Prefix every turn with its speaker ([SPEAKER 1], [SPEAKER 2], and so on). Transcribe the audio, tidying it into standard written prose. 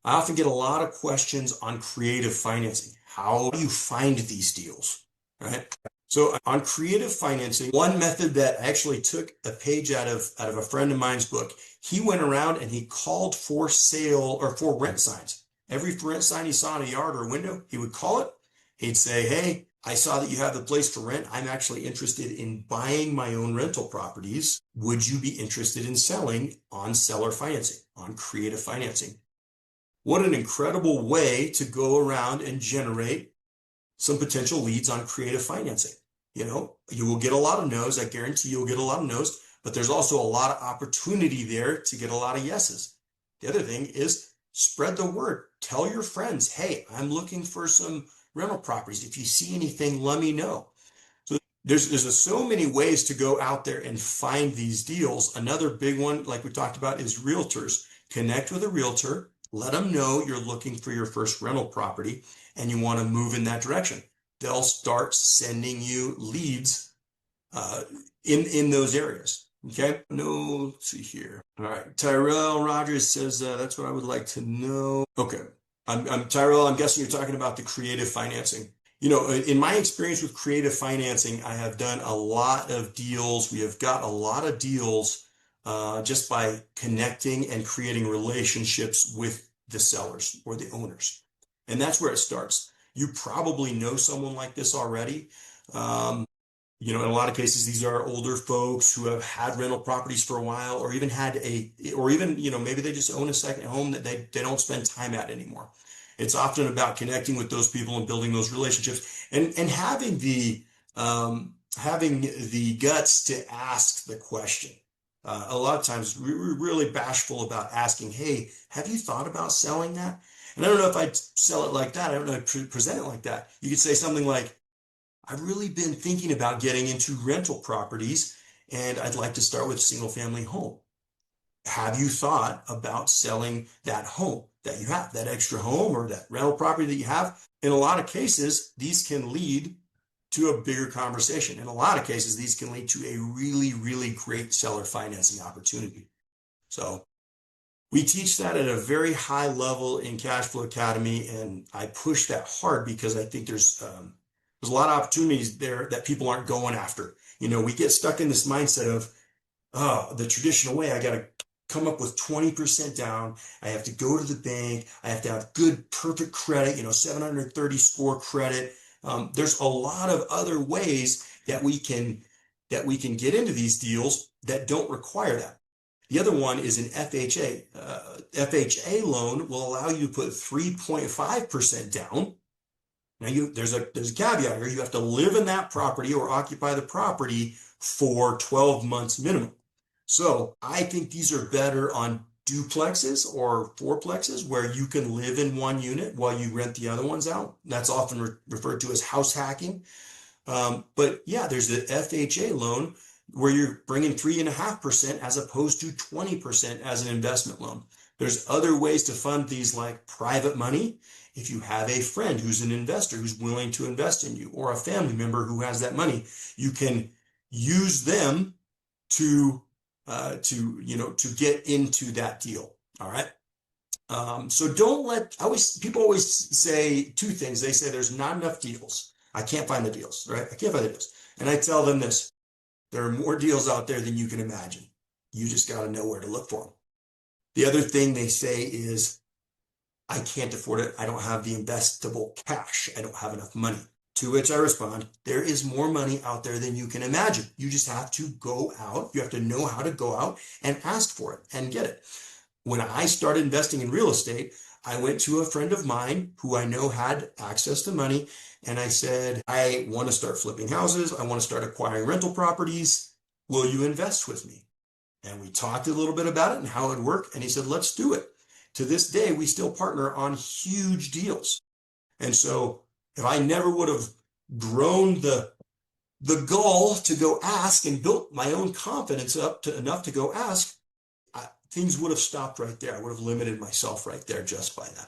[SPEAKER 1] I often get a lot of questions on creative financing. How do you find these deals, right? So on creative financing, one method that I actually took a page out of a friend of mine's book, he went around and he called for sale or for rent signs. Every for rent sign he saw in a yard or a window, he would call it. He'd say, hey, I saw that you have the place for rent. I'm actually interested in buying my own rental properties. Would you be interested in selling on seller financing, on creative financing? What an incredible way to go around and generate some potential leads on creative financing. You will get a lot of no's. I guarantee you'll get a lot of no's, but there's also a lot of opportunity there to get a lot of yeses. The other thing is spread the word. Tell your friends, hey, I'm looking for some rental properties. If you see anything, let me know. So there's so many ways to go out there and find these deals. Another big one, like we talked about, is realtors. Connect with a realtor. Let them know you're looking for your first rental property and you want to move in that direction. They'll start sending you leads in those areas. Okay. No, let's see here. All right. Tyrell Rogers says that's what I would like to know. Okay. I'm Tyrell. I'm guessing you're talking about the creative financing. In my experience with creative financing, I have done a lot of deals. We have got a lot of deals just by connecting and creating relationships with the sellers or the owners. And that's where it starts. You probably know someone like this already. In a lot of cases, these are older folks who have had rental properties for a while, or even maybe they just own a second home that they don't spend time at anymore. It's often about connecting with those people and building those relationships and having the guts to ask the question. A lot of times we're really bashful about asking, hey, have you thought about selling that? And I don't know if I'd sell it like that. I don't know if I'd present it like that. You could say something like, I've really been thinking about getting into rental properties and I'd like to start with a single family home. Have you thought about selling that home that you have, that extra home or that rental property that you have? In a lot of cases, these can lead to a bigger conversation. In a lot of cases, these can lead to a really, really great seller financing opportunity. So we teach that at a very high level in Cashflow Academy, and I push that hard because I think there's a lot of opportunities there that people aren't going after. We get stuck in this mindset of, oh, the traditional way, I got to come up with 20% down. I have to go to the bank. I have to have good, perfect credit, 730 score credit. There's a lot of other ways that we can get into these deals that don't require that. The other one is an FHA. FHA loan will allow you to put 3.5% down. Now there's a caveat here. You have to live in that property or occupy the property for 12 months minimum. So I think these are better on duplexes or fourplexes where you can live in one unit while you rent the other ones out. That's often referred to as house hacking. But yeah, there's the FHA loan where you're bringing 3.5% as opposed to 20% as an investment loan. There's other ways to fund these like private money. If you have a friend who's an investor who's willing to invest in you, or a family member who has that money, you can use them to get into that deal. All right. So people always say two things. They say there's not enough deals. I can't find the deals, right? I can't find the deals. And I tell them this, there are more deals out there than you can imagine. You just got to know where to look for them. The other thing they say is, I can't afford it. I don't have the investable cash. I don't have enough money. To which I respond, there is more money out there than you can imagine. You just have to go out. You have to know how to go out and ask for it and get it. When I started investing in real estate, I went to a friend of mine who I know had access to money. And I said, I want to start flipping houses. I want to start acquiring rental properties. Will you invest with me? And we talked a little bit about it and how it would work. And he said, let's do it. To this day, we still partner on huge deals. And so if I never would have grown the gall to go ask and built my own confidence up to enough to go ask, things would have stopped right there. I would have limited myself right there just by that.